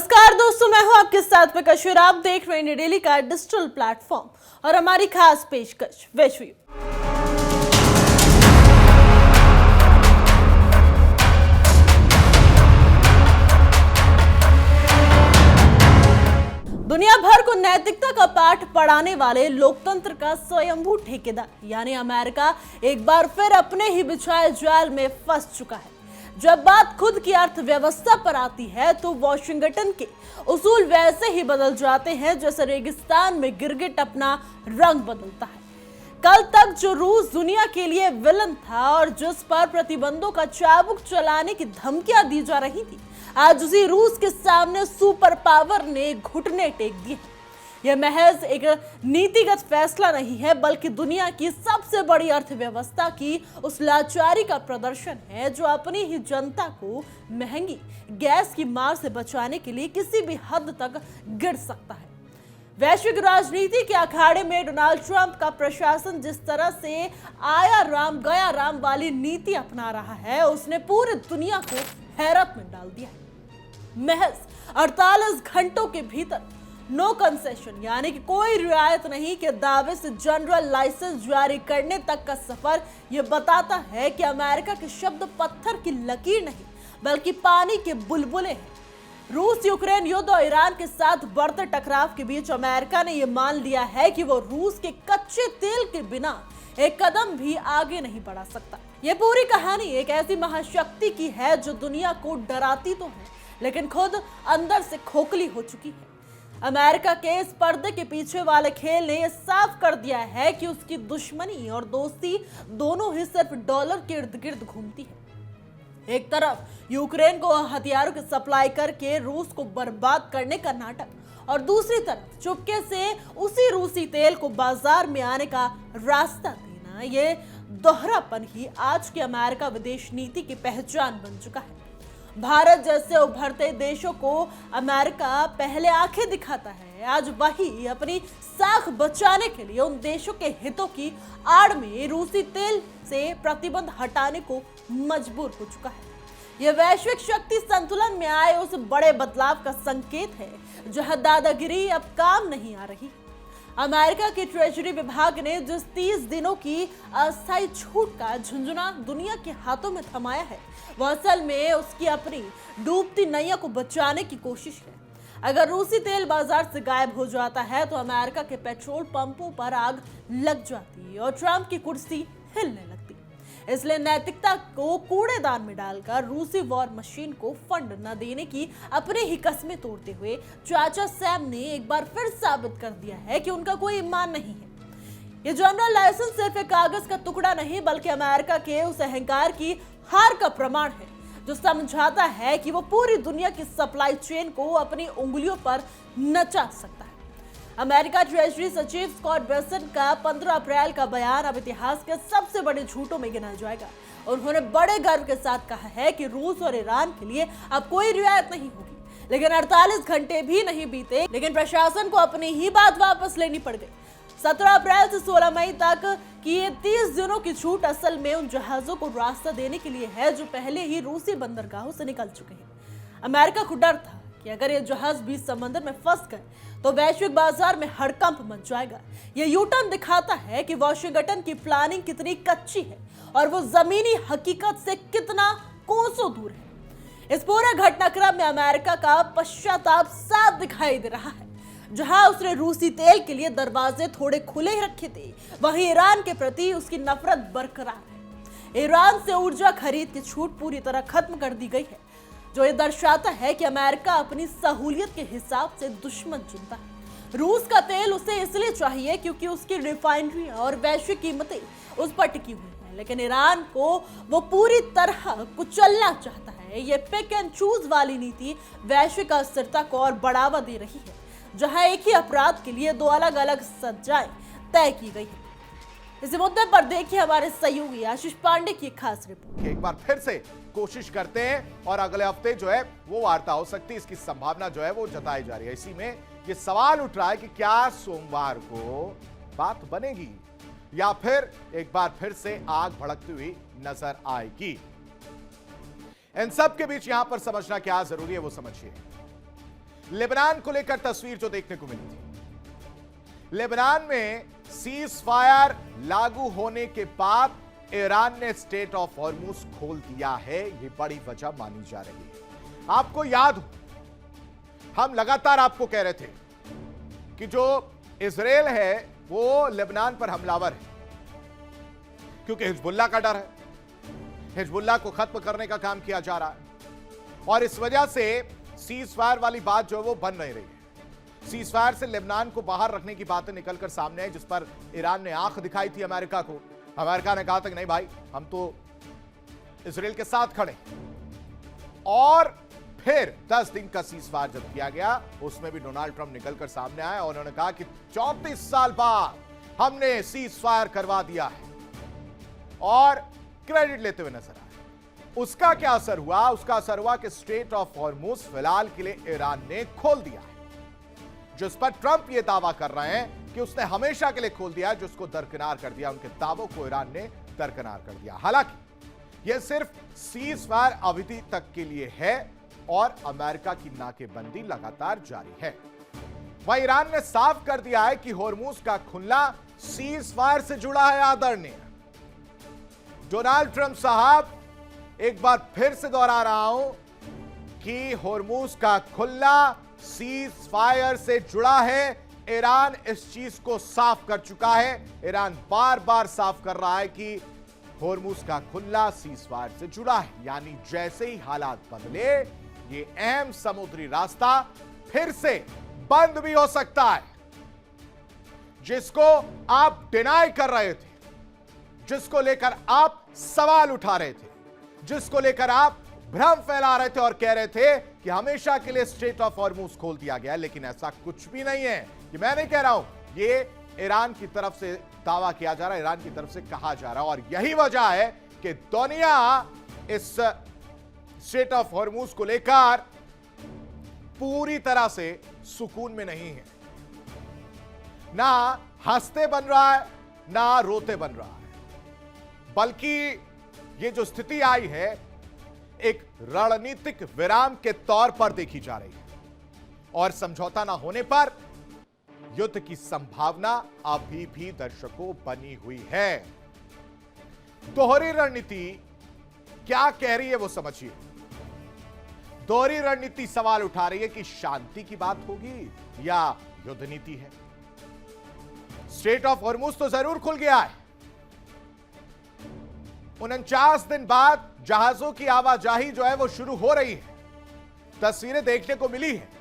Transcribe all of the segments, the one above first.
नमस्कार दोस्तों, मैं हूं आपके साथ प्रकाश और आप देख रहे हैं डेली का डिजिटल प्लेटफॉर्म और हमारी खास पेशकश वैश्वी। दुनिया भर को नैतिकता का पाठ पढ़ाने वाले लोकतंत्र का स्वयंभू ठेकेदार यानी अमेरिका एक बार फिर अपने ही बिछाए जाल में फंस चुका है। जब बात खुद की अर्थव्यवस्था पर आती है तो वॉशिंगटन के उसूल वैसे ही बदल जाते हैं जैसे रेगिस्तान में गिरगिट अपना रंग बदलता है। कल तक जो रूस दुनिया के लिए विलन था और जिस पर प्रतिबंधों का चाबुक चलाने की धमकियां दी जा रही थी, आज उसी रूस के सामने सुपर पावर ने घुटने टेक दिए। यह महज एक नीतिगत फैसला नहीं है बल्कि दुनिया की सबसे बड़ी अर्थव्यवस्था की उस लाचारी का प्रदर्शन है जो अपनी ही जनता को महंगी गैस की मार से बचाने के लिए किसी भी हद तक गिर सकता है। वैश्विक राजनीति के अखाड़े में डोनाल्ड ट्रंप का प्रशासन जिस तरह से आया राम गया राम वाली नीति अपना रहा है, उसने पूरी दुनिया को हैरत में डाल दिया है। महज 48 घंटों के भीतर नो कंसेशन यानी कि कोई रियायत नहीं के दावे से जनरल लाइसेंस जारी करने तक का सफर यह बताता है कि अमेरिका के शब्द पत्थर की लकीर नहीं बल्कि पानी के बुलबुले हैं। रूस यूक्रेन युद्ध और ईरान के साथ बढ़ते टकराव के बीच अमेरिका ने यह मान लिया है कि वो रूस के कच्चे तेल के बिना एक कदम भी आगे नहीं बढ़ा सकता। यह पूरी कहानी एक ऐसी महाशक्ति की है जो दुनिया को डराती तो है लेकिन खुद अंदर से खोखली हो चुकी है। अमेरिका के इस पर्दे के पीछे वाले खेल ने यह साफ कर दिया है कि उसकी दुश्मनी और दोस्ती दोनों ही सिर्फ डॉलर के इर्द गिर्द घूमती है। एक तरफ यूक्रेन को हथियारों की सप्लाई करके रूस को बर्बाद करने का नाटक और दूसरी तरफ चुपके से उसी रूसी तेल को बाजार में आने का रास्ता देना, ये दोहरापन ही आज की अमेरिका विदेश नीति की पहचान बन चुका है। भारत जैसे उभरते देशों को अमेरिका पहले आंखें दिखाता है, आज वही अपनी साख बचाने के लिए उन देशों के हितों की आड़ में रूसी तेल से प्रतिबंध हटाने को मजबूर हो चुका है। यह वैश्विक शक्ति संतुलन में आए उस बड़े बदलाव का संकेत है जहां दादागिरी अब काम नहीं आ रही। अमेरिका के ट्रेजरी विभाग ने जिस 30 दिनों की अस्थायी छूट का झुंझुना दुनिया के हाथों में थमाया है, वह असल में उसकी अपनी डूबती नैया को बचाने की कोशिश है। अगर रूसी तेल बाजार से गायब हो जाता है तो अमेरिका के पेट्रोल पंपों पर आग लग जाती और ट्रंप की कुर्सी हिलने लगती। इसलिए नैतिकता को कूड़ेदान में डालकर रूसी वॉर मशीन को फंड न देने की अपने ही कस्में तोड़ते हुए चाचा सैम ने एक बार फिर साबित कर दिया है कि उनका कोई ईमान नहीं है। ये जनरल लाइसेंस सिर्फ एक कागज का टुकड़ा नहीं बल्कि अमेरिका के उस अहंकार की हार का प्रमाण है जो समझाता है कि वो पूरी दुनिया की सप्लाई चेन को अपनी उंगलियों पर नचा सकता है। अमेरिका ट्रेजरी सचिव स्कॉट बेसेंट का 15 अप्रैल का बयान अब इतिहास के सबसे बड़े झूठों में गिना जाएगा और उन्होंने बड़े गर्व के साथ कहा है कि रूस और ईरान के लिए अब कोई रियायत नहीं होगी। लेकिन 48 घंटे भी नहीं बीते लेकिन प्रशासन को अपनी ही बात वापस लेनी पड़ गई। 17 अप्रैल से 16 मई तक की ये 30 दिनों की छूट असल में उन जहाजों को रास्ता देने के लिए है जो पहले ही रूसी बंदरगाहों से निकल चुके हैं। अमेरिका को डर था कि अगर ये जहाज बीच समंदर में फंस गए तो वैश्विक बाजार में हड़कंप मच जाएगा। ये यूटर्न दिखाता है कि वॉशिंगटन की प्लानिंग कितनी कच्ची है और वो जमीनी हकीकत से कितना कोसों दूर है। इस पूरे घटनाक्रम में अमेरिका का पश्चाताप साफ दिखाई दे रहा है। जहां उसने रूसी तेल के लिए दरवाजे थोड़े खुले ही रखे थे, वहीं ईरान के प्रति उसकी नफरत बरकरार है। ईरान से ऊर्जा खरीद की छूट पूरी तरह खत्म कर दी गई है जो ये दर्शाता है कि अमेरिका अपनी सहूलियत के हिसाब से दुश्मन चुनता है। रूस का तेल उसे इसलिए चाहिए क्योंकि उसकी रिफाइनरी और वैश्विक कीमतें उस पर टिकी हुई हैं, लेकिन ईरान को वो पूरी तरह कुचलना चाहता है। ये पिक एंड चूज वाली नीति वैश्विक अस्थिरता को और बढ़ावा दे रही है जहां एक ही अपराध के लिए दो अलग अलग सजाएं तय की गई है। इसी मुद्दे पर देखिए हमारे सहयोगी आशीष पांडे की खास रिपोर्ट। एक बार फिर से कोशिश करते हैं और अगले हफ्ते जो है वो वार्ता हो सकती है, इसकी संभावना जो है वो जताई जा रही है। इसी में ये सवाल उठ रहा है कि क्या सोमवार को बात बनेगी या फिर एक बार फिर से आग भड़कती हुई नजर आएगी। इन सब के बीच यहां पर समझना क्या जरूरी है वो समझिए। लेबनान को लेकर तस्वीर जो देखने को मिली थी। लेबनान में सीज फायर लागू होने के बाद ईरान ने स्ट्रेट ऑफ हॉर्मुज खोल दिया है, यह बड़ी वजह मानी जा रही है। आपको याद हो, हम लगातार आपको कह रहे थे कि जो इजराइल है वो लेबनान पर हमलावर है, क्योंकि हिजबुल्लाह का डर है, हिजबुल्लाह को खत्म करने का काम किया जा रहा है, और इस वजह से सीज फायर वाली बात जो है वो बन नहीं रही है। सीज फायर से लेबनान को बाहर रखने की बातें निकलकर सामने आई, जिस पर ईरान ने आंख दिखाई थी अमेरिका को। अमेरिका ने कहा था कि नहीं भाई, हम तो इजराइल के साथ खड़े। और फिर 10 दिन का सीज फायर जब किया गया, उसमें भी डोनाल्ड ट्रंप निकलकर सामने आए और उन्होंने कहा कि 34 साल बाद हमने सीज फायर करवा दिया है, और क्रेडिट लेते हुए नजर आए। उसका क्या असर हुआ? उसका असर हुआ कि स्ट्रेट ऑफ हॉर्मुज फिलहाल के लिए ईरान ने खोल दिया है, जिस पर ट्रंप यह दावा कर रहे हैं कि उसने हमेशा के लिए खोल दिया है, जिसको दरकिनार कर दिया। उनके दावों को ईरान ने दरकिनार कर दिया। हालांकि यह सिर्फ सीज फायर अवधि तक के लिए है और अमेरिका की नाकेबंदी लगातार जारी है। वह ईरान ने साफ कर दिया है कि हॉर्मुज का खुलना सीज फायर से जुड़ा है। आदरणीय डोनाल्ड ट्रंप साहब, एक बार फिर से दोहरा रहा हूं कि हॉर्मुज का खुलना सीज फायर से जुड़ा है। ईरान इस चीज को साफ कर चुका है। ईरान बार बार साफ कर रहा है कि हॉर्मुज का खुलना सीज फायर से जुड़ा है, यानी जैसे ही हालात बदले, ये अहम समुद्री रास्ता फिर से बंद भी हो सकता है। जिसको आप डिनाई कर रहे थे, जिसको लेकर आप सवाल उठा रहे थे, जिसको लेकर आप भ्रम फैला रहे थे और कह रहे थे कि हमेशा के लिए स्ट्रेट ऑफ हॉर्मुज खोल दिया गया, लेकिन ऐसा कुछ भी नहीं है। कि मैं नहीं कह रहा हूं, ये ईरान की तरफ से दावा किया जा रहा है, ईरान की तरफ से कहा जा रहा है, और यही वजह है कि दुनिया इस स्ट्रेट ऑफ हॉर्मुज को लेकर पूरी तरह से सुकून में नहीं है। ना हंसते बन रहा है, ना रोते बन रहा है, बल्कि ये जो स्थिति आई है एक रणनीतिक विराम के तौर पर देखी जा रही है, और समझौता ना होने पर युद्ध की संभावना अभी भी दर्शकों बनी हुई है। दोहरी रणनीति क्या कह रही है वो समझिए। दोहरी रणनीति सवाल उठा रही है कि शांति की बात होगी या युद्ध नीति है। स्ट्रेट ऑफ हॉर्मुज तो जरूर खुल गया है। 49 दिन बाद जहाजों की आवाजाही जो है वो शुरू हो रही है, तस्वीरें देखने को मिली है।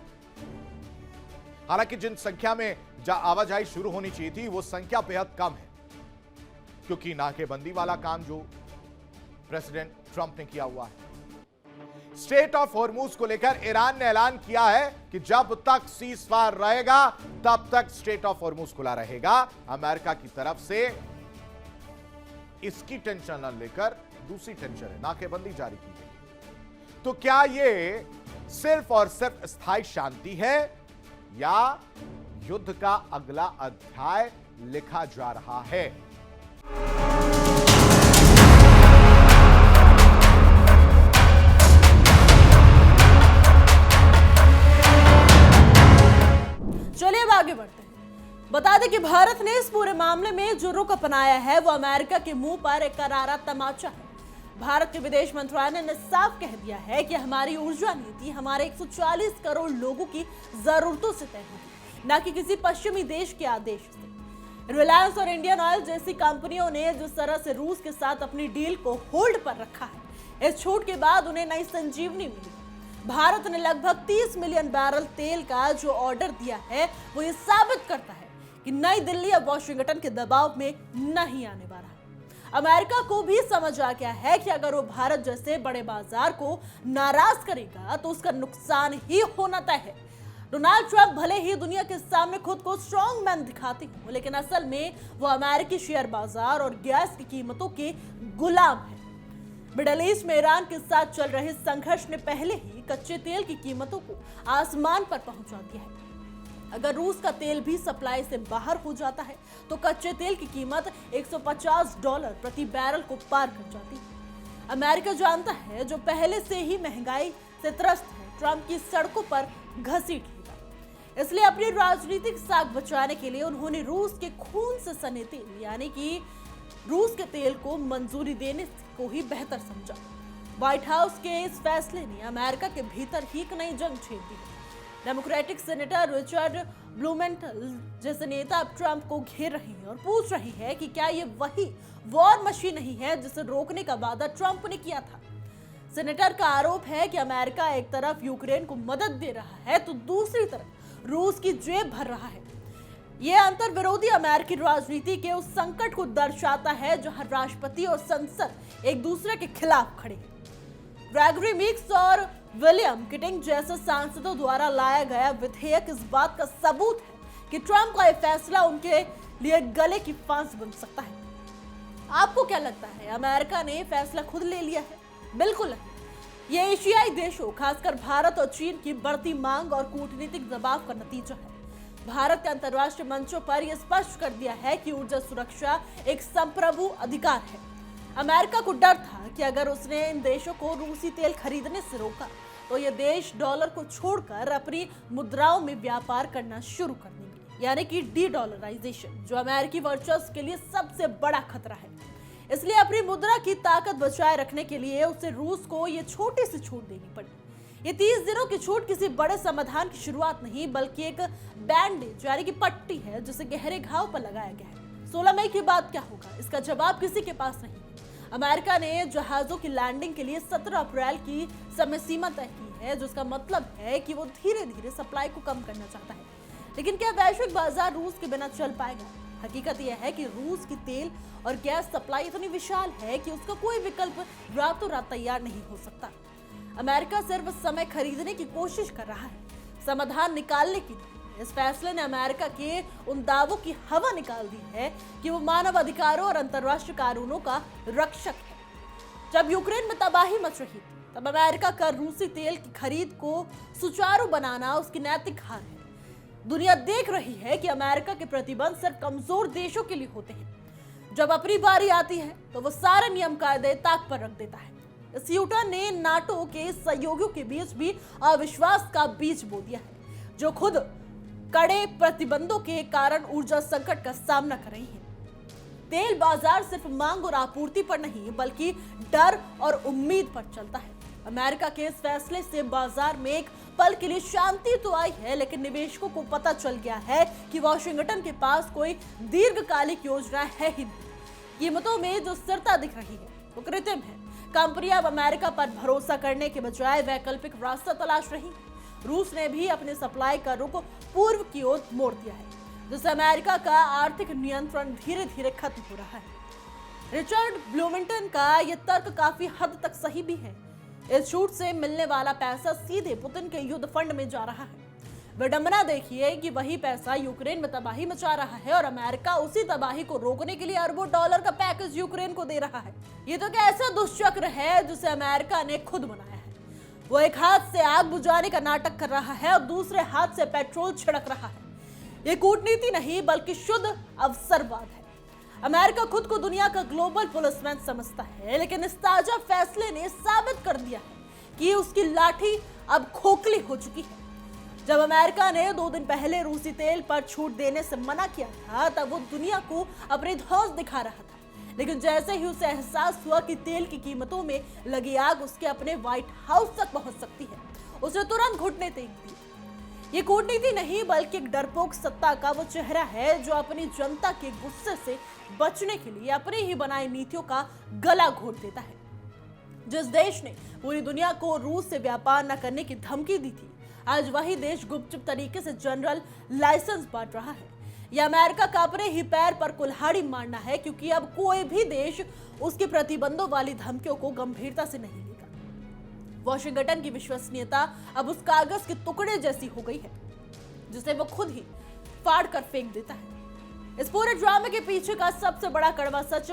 हालांकि जिन संख्या में आवाजाही शुरू होनी चाहिए थी, वो संख्या बेहद कम है, क्योंकि नाकेबंदी वाला काम जो प्रेसिडेंट ट्रंप ने किया हुआ है। स्ट्रेट ऑफ हॉर्मुज को लेकर ईरान ने ऐलान किया है कि जब तक सीज फायर रहेगा तब तक स्ट्रेट ऑफ हॉर्मुज खुला रहेगा। अमेरिका की तरफ से इसकी टेंशन न लेकर दूसरी टेंशन है, नाकेबंदी जारी की गई। तो क्या यह सिर्फ और सिर्फ स्थायी शांति है या युद्ध का अगला अध्याय लिखा जा रहा है? चलिए अब आगे बढ़ते हैं। बता दें कि भारत ने इस पूरे मामले में जो रुख अपनाया है वो अमेरिका के मुंह पर एक करारा तमाचा है। भारत के विदेश मंत्रालय ने साफ कह दिया है कि हमारी ऊर्जा नीति हमारे 140 करोड़ लोगों की जरूरतों से तय होगी, न कि किसी पश्चिमी देश के आदेश से। रिलायंस और इंडियन ऑयल जैसी कंपनियों ने जिस तरह से रूस के साथ अपनी डील को होल्ड पर रखा है, इस छूट के बाद उन्हें नई संजीवनी मिली। भारत ने लगभग 30 मिलियन बैरल तेल का जो ऑर्डर दिया है, वो ये साबित करता है कि नई दिल्ली अब वॉशिंगटन के दबाव में नहीं आने वाला है। अमेरिका को भी समझ आ गया है कि अगर वो भारत जैसे बड़े बाजार को नाराज करेगा तो उसका नुकसान ही होना तय है। डोनाल्ड ट्रंप भले ही दुनिया के सामने खुद को स्ट्रॉन्ग मैन दिखाते हो, लेकिन असल में वो अमेरिकी शेयर बाजार और गैस की कीमतों के गुलाम है। मिडल ईस्ट में ईरान के साथ चल रहे संघर्ष ने पहले ही कच्चे तेल की कीमतों को आसमान पर पहुंचा दिया है। अगर रूस का तेल भी सप्लाई से बाहर हो जाता है तो कच्चे तेल की कीमत $150 प्रति बैरल को पार कर जाती है। अमेरिका जानता है, जो पहले से ही महंगाई से त्रस्त है, ट्रंप की सड़कों पर घसीट लेगा। इसलिए अपनी राजनीतिक साख बचाने के लिए उन्होंने रूस के खून से सने तेल यानी कि रूस के तेल को मंजूरी देने को ही बेहतर समझा। व्हाइट हाउस के इस फैसले ने अमेरिका के भीतर ही एक नई जंग छेड़ दी है। डेमोक्रेटिक सेनेटर रिचर्ड ब्लूमेंटल जैसे नेता अब ट्रंप को घेर रहे हैं और पूछ रही है कि क्या ये वही वॉर मशीन नहीं है जिसे रोकने का वादा ट्रंप ने किया था। सेनेटर का आरोप है कि अमेरिका एक तरफ यूक्रेन को मदद दे रहा है तो दूसरी तरफ रूस की जेब भर रहा है। यह अंतर विरोधी अमेरिकी राजनीति के उस संकट को दर्शाता है जहां राष्ट्रपति और संसद एक दूसरे के खिलाफ खड़े हैं। ग्रेगरी मीक्स और विलियम किटिंग जैसे सांसदों द्वारा लाया गया विधेयक इस बात का सबूत है कि ट्रंप का यह फैसला उनके लिए गले की फांस बन सकता है। आपको क्या लगता है, अमेरिका ने फैसला खुद ले लिया है? बिल्कुल नहीं। यह एशियाई देशों खासकर भारत और चीन की बढ़ती मांग और कूटनीतिक दबाव का नतीजा है। भारत के अंतर्राष्ट्रीय मंचों पर यह स्पष्ट कर दिया है कि ऊर्जा सुरक्षा एक संप्रभु अधिकार है। अमेरिका को डर था कि अगर उसने इन देशों को रूसी तेल खरीदने से रोका तो ये देश डॉलर को छोड़कर अपनी मुद्राओं में व्यापार करना शुरू कर देंगे, यानी कि डी-डॉलराइजेशन, जो अमेरिकी वर्चस्व के लिए सबसे बड़ा खतरा है। इसलिए अपनी मुद्रा की ताकत बचाए रखने के लिए उसे रूस को ये छोटी सी छूट देनी पड़ी। ये 30 दिनों की छूट किसी बड़े समाधान की शुरुआत नहीं बल्कि एक बैंडेज यानी कि पट्टी है जिसे गहरे घाव पर लगाया गया है। 16 मई के बाद क्या होगा, इसका जवाब किसी के पास नहीं। अमेरिका ने जहाजों की लैंडिंग के लिए 17 अप्रैल की समय सीमा तय की है, जिसका मतलब है कि वो धीरे धीरे सप्लाई को कम करना चाहता है। लेकिन क्या वैश्विक बाजार रूस के बिना चल पाएगा? हकीकत यह है कि रूस की तेल और गैस सप्लाई इतनी विशाल है कि उसका कोई विकल्प रातों रात तैयार नहीं हो सकता। अमेरिका सिर्फ समय खरीदने की कोशिश कर रहा है, समाधान निकालने की नहीं। इस फैसले ने अमेरिका के उन दावों की हवा निकाल दी है कि वो मानव अधिकारों और अंतर्राष्ट्रीय कानूनों का रक्षक है। जब यूक्रेन में तबाही मच रही थी तब अमेरिका का रूसी तेल की खरीद को सुचारू बनाना उसकी नैतिक हार है। दुनिया देख रही है कि अमेरिका के प्रतिबंध सिर्फ कमजोर देशों के लिए होते हैं। जब अपनी बारी आती है तो वो सारे नियम कायदे ताक पर रख देता है। इस यूटर्न ने नाटो के सहयोगियों के बीच भी अविश्वास का बीज बो दिया है, जो खुद कड़े प्रतिबंधों के कारण ऊर्जा संकट का सामना कर रही है। तेल बाजार सिर्फ मांग और आपूर्ति पर नहीं बल्कि डर और उम्मीद पर चलता है। अमेरिका के इस फैसले से बाजार में एक पल के लिए शांति तो आई है, लेकिन निवेशकों को पता चल गया है कि वॉशिंगटन के पास कोई दीर्घकालिक योजना है ही नहीं। कीमतों में जो स्थिरता दिख रही है वो कृत्रिम है। कंपनियां अब अमेरिका पर भरोसा करने के बजाय वैकल्पिक रास्ता तलाश रही। रूस ने भी अपने सप्लाई का रुख पूर्व की ओर मोड़ दिया है, जिससे अमेरिका का आर्थिक नियंत्रण धीरे धीरे खत्म हो रहा है। रिचर्ड ब्लूमेंटन का यह तर्क काफी हद तक सही भी है। इस छूट से मिलने वाला पैसा सीधे पुतिन के युद्ध फंड में जा रहा है। विडंबना देखिए कि वही पैसा यूक्रेन में तबाही मचा रहा है और अमेरिका उसी तबाही को रोकने के लिए अरबों डॉलर का पैकेज यूक्रेन को दे रहा है। ये तो क्या ऐसा दुष्चक्र है जिसे अमेरिका ने खुद बनाया है। वो एक हाथ से आग बुझाने का नाटक कर रहा है और दूसरे हाथ से पेट्रोल छिड़क रहा है। ये कूटनीति नहीं बल्कि शुद्ध अवसरवाद है। अमेरिका खुद को दुनिया का ग्लोबल पुलिसमैन समझता है, लेकिन इस ताजा फैसले ने साबित कर दिया है कि उसकी लाठी अब खोखली हो चुकी है। जब अमेरिका ने 2 दिन पहले रूसी तेल पर छूट देने से मना किया था तब वो दुनिया को अपनी धौंस दिखा रहा था, लेकिन जैसे ही उसे एहसास हुआ कि तेल की कीमतों में लगी आग उसके अपने व्हाइट हाउस तक पहुंच सकती है, उसने तुरंत घुटने टेक दिए। ये कूटनीति नहीं बल्कि एक डरपोक सत्ता का वो चेहरा है जो अपनी जनता के गुस्से से बचने के लिए अपनी ही बनाई नीतियों का गला घोट देता है। जिस देश ने पूरी दुनिया को रूस से व्यापार न करने की धमकी दी थी, आज वही देश गुपचुप तरीके से जनरल लाइसेंस बांट रहा है। यह अमेरिका का अपने ही पैर पर कुल्हाड़ी मारना है, क्योंकि अब कोई भी देश उसके प्रतिबंधों वाली धमकियों को गंभीरता से नहीं लेगा। वॉशिंगटन की विश्वसनीयता अब उस कागज के टुकड़े जैसी हो गई है जिसे वो खुद ही फाड़ कर फेंक देता है। इस पूरे ड्रामे के पीछे का सबसे बड़ा कड़वा सच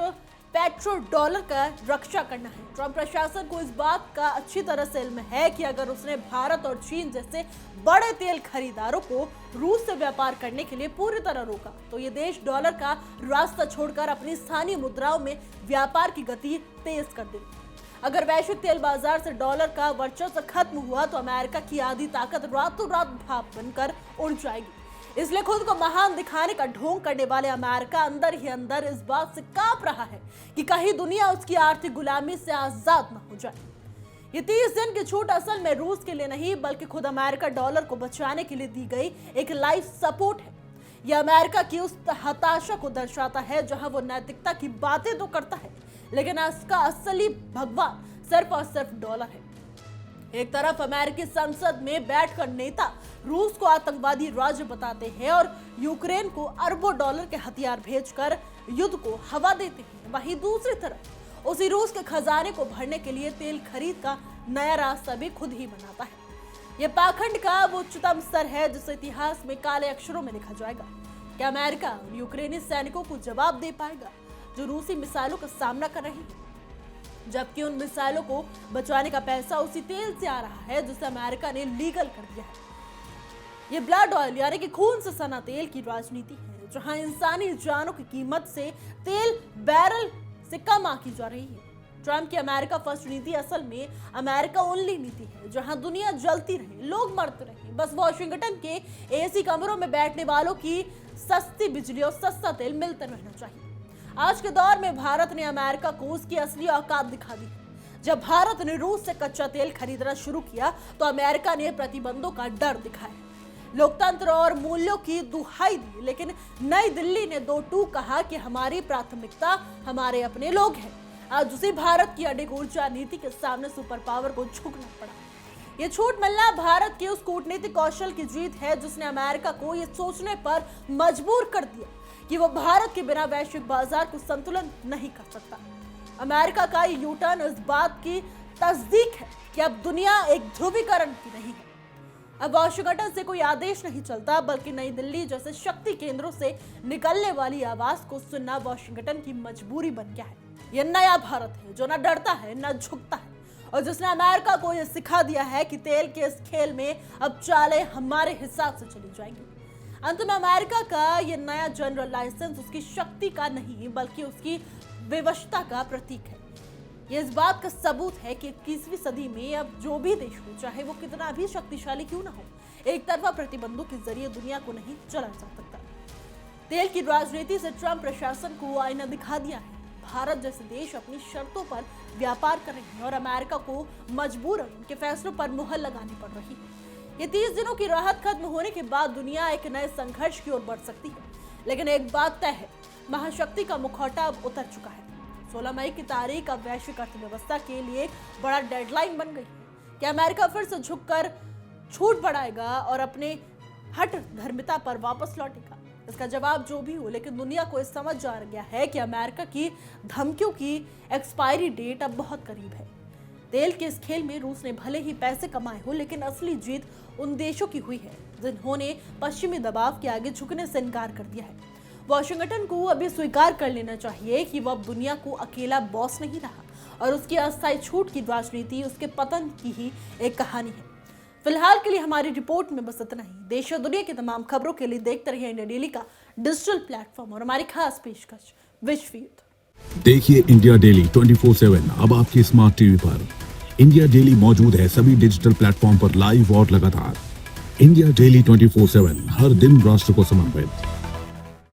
पेट्रो डॉलर का रक्षा करना है। ट्रंप प्रशासन को इस बात का अच्छी तरह से इल्म है कि अगर उसने भारत और चीन जैसे बड़े तेल खरीदारों को रूस से व्यापार करने के लिए पूरी तरह रोका तो ये देश डॉलर का रास्ता छोड़कर अपनी स्थानीय मुद्राओं में व्यापार की गति तेज कर देगा। अगर वैश्विक तेल बाजार से डॉलर का वर्चस्व खत्म हुआ तो अमेरिका की आधी ताकत रातों रात भाप बनकर उड़ जाएगी। इसलिए खुद को महान दिखाने का ढोंग करने वाले अमेरिका अंदर ही अंदर इस बात से कांप रहा है कि कहीं दुनिया उसकी आर्थिक गुलामी से आजाद न हो जाए। ये 30 दिन की छूट असल में रूस के लिए नहीं बल्कि खुद अमेरिका डॉलर को बचाने के लिए दी गई एक लाइफ सपोर्ट है। यह अमेरिका की उस हताशा को दर्शाता है जहां वो नैतिकता की बातें तो करता है लेकिन उसका असली भगवान सिर्फ और सिर्फ डॉलर है। एक तरफ अमेरिकी संसद में बैठकर नेता रूस को आतंकवादी राज्य बताते हैं और यूक्रेन को अरबों डॉलर के हथियार भेजकर युद्ध को हवा देते हैं, वहीं दूसरी तरफ उसी रूस के खजाने को भरने के लिए तेल खरीद का नया रास्ता भी खुद ही बनाता है। यह पाखंड का वो उच्चतम स्तर है जिसे इतिहास में काले अक्षरों में लिखा जाएगा। क्या अमेरिका और यूक्रेनी सैनिकों को जवाब दे पाएगा जो रूसी मिसाइलों का सामना कर रही है, जबकि उन मिसाइलों को बचाने का पैसा उसी तेल से आ रहा है जिसे अमेरिका ने लीगल कर दिया है। ये ब्लड ऑयल यानी कि खून से सना तेल की राजनीति है जहां इंसानी जानों की कीमत से तेल बैरल से कम आंकी जा रही है। ट्रंप की अमेरिका फर्स्ट नीति असल में अमेरिका ओनली नीति है जहां दुनिया जलती रहे, लोग मरते रहे, बस वॉशिंगटन के एसी कमरों में बैठने वालों की सस्ती बिजली और सस्ता तेल मिलते रहना चाहिए। आज के दौर में भारत ने अमेरिका को उसकी असली औकात दिखा दी। जब भारत ने रूस से कच्चा तेल खरीदना शुरू किया तो अमेरिका ने प्रतिबंधों का डर दिखाया, लोकतंत्र और मूल्यों की दुहाई दी, लेकिन नई दिल्ली ने दो टूक कहा कि हमारी प्राथमिकता हमारे अपने लोग हैं। आज उसी भारत की अडिग ऊर्जा नीति के सामने सुपर पावर को झुकना पड़ा। ये छूट मिलना भारत के उस कूटनीतिक कौशल की जीत है जिसने अमेरिका को ये सोचने पर मजबूर कर दिया कि वो भारत के बिना वैश्विक बाजार को संतुलन नहीं कर सकता। अमेरिका का ये यू टर्न इस बात की तस्दीक है कि अब दुनिया एक ध्रुवीकरण की नहीं है। अब वॉशिंगटन से कोई आदेश नहीं चलता बल्कि नई दिल्ली जैसे शक्ति केंद्रों से निकलने वाली आवाज को सुनना वॉशिंगटन की मजबूरी बन गया है। यह नया भारत है जो न डरता है न झुकता है और जिसने अमेरिका को यह सिखा दिया है कि तेल के इस खेल में अब चालें हमारे हिसाब से चली जाएंगी। अंत में अमेरिका का यह नया जनरल लाइसेंस उसकी शक्ति का नहीं बल्कि उसकी विवशता का प्रतीक है। ये इस बात का सबूत है कि 21वीं सदी में अब जो भी देश हो, चाहे वो कितना भी शक्तिशाली क्यों ना हो, एक तरफा प्रतिबंधों के जरिए दुनिया को नहीं चला जा सकता। तेल की राजनीति से ट्रंप प्रशासन को आईना दिखा दिया है। भारत जैसे देश अपनी शर्तों पर व्यापार कर रहे हैं और अमेरिका को मजबूरन उनके फैसलों पर मुहर लगानी पड़ रही है। ये 30 दिनों की राहत खत्म होने के बाद दुनिया एक नए संघर्ष की ओर बढ़ सकती है, लेकिन एक बात तय है, महाशक्ति का मुखौटा अब उतर चुका है। 16 मई की तारीख अब वैश्विक अर्थव्यवस्था के लिए बड़ा डेडलाइन बन गई है। क्या अमेरिका फिर से झुककर छूट बढ़ाएगा और अपने हट धर्मिता पर वापस लौटेगा? इसका जवाब जो भी हो, लेकिन दुनिया को इस समझ जा गया है कि अमेरिका की धमकियों की एक्सपायरी डेट अब बहुत करीब है। तेल के इस खेल में रूस ने भले ही पैसे कमाए हो, लेकिन असली जीत उन देशों की हुई है जिन्होंने पश्चिमी दबाव के आगे झुकने से इनकार कर दिया है। वॉशिंगटन को अभी स्वीकार कर लेना चाहिए कि वह अब दुनिया को अकेला बॉस नहीं रहा और उसकी अस्थायी छूट की राजनीति उसके पतन की ही एक कहानी है। फिलहाल के लिए हमारी रिपोर्ट में बस इतना ही। देश और दुनिया की तमाम खबरों के लिए देखते रहिए इंडिया डेली का डिजिटल प्लेटफॉर्म और हमारी खास पेशकश विश्व युद्ध। देखिए इंडिया डेली 24/7 अब आपकी स्मार्ट टीवी पर। इंडिया डेली मौजूद है सभी डिजिटल प्लेटफॉर्म पर लाइव और लगातार। इंडिया डेली 24/7 हर दिन राष्ट्र को समर्पित।